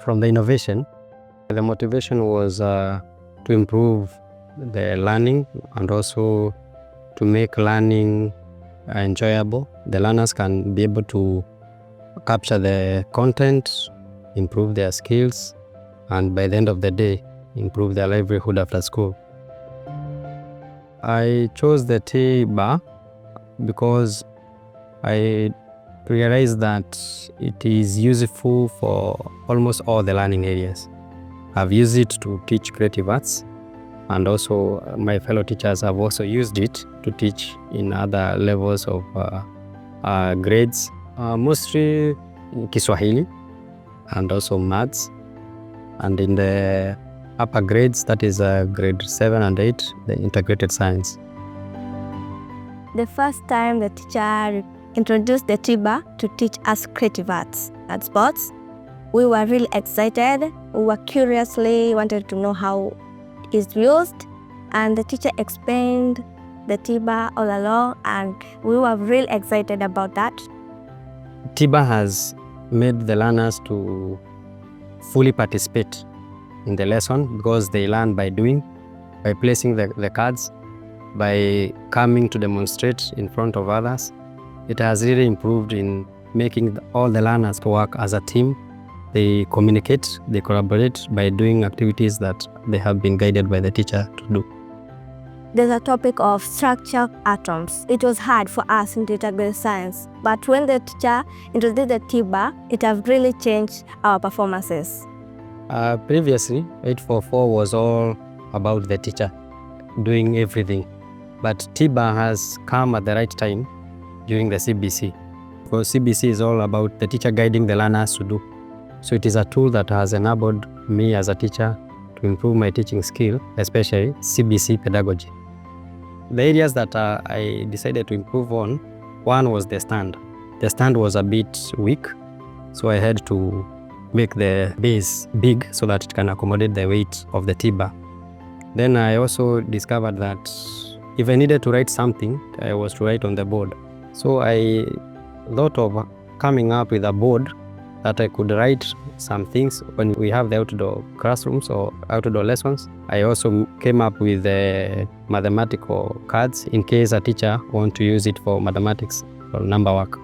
from the innovation. The motivation was to improve the learning and also to make learning enjoyable. The learners can be able to capture the content, improve their skills, and by the end of the day, improve their livelihood after school. I chose the T-bar because I realized that it is useful for almost all the learning areas. I've used it to teach creative arts, and also my fellow teachers have also used it to teach in other levels of grades, mostly Kiswahili and also maths, and in the upper grades, that is grade 7 and 8, the integrated science. The first time the teacher introduced the T-bar to teach us creative arts and sports, we were really excited. We were curiously wanted to know how it's used, and the teacher explained the T-bar all along, and we were really excited about that. T-bar has made the learners to fully participate in the lesson because they learn by doing, by placing the cards, by coming to demonstrate in front of others. It has really improved in making all the learners work as a team. They communicate, they collaborate by doing activities that they have been guided by the teacher to do. There's a topic of structure atoms. It was hard for us in integrated science, but when the teacher introduced the T-bar, it has really changed our performances. Previously, 844 was all about the teacher doing everything, but T-bar has come at the right time during the CBC, because CBC is all about the teacher guiding the learners to do. So it is a tool that has enabled me as a teacher to improve my teaching skill, especially CBC pedagogy. The areas that I decided to improve on, one was the stand. The stand was a bit weak, so I had to make the base big so that it can accommodate the weight of the T-bar. Then I also discovered that if I needed to write something, I was to write on the board. So I thought of coming up with a board that I could write some things when we have the outdoor classrooms or outdoor lessons. I also came up with the mathematical cards in case a teacher wants to use it for mathematics or number work,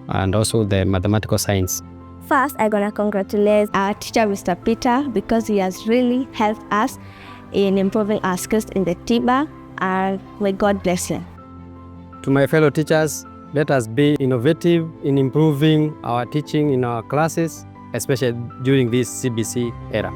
and also the mathematical science. First, I'm gonna congratulate our teacher, Mr. Peter, because he has really helped us in improving our skills in the T-bar, and may God bless him. To my fellow teachers, let us be innovative in improving our teaching in our classes, especially during this CBC era.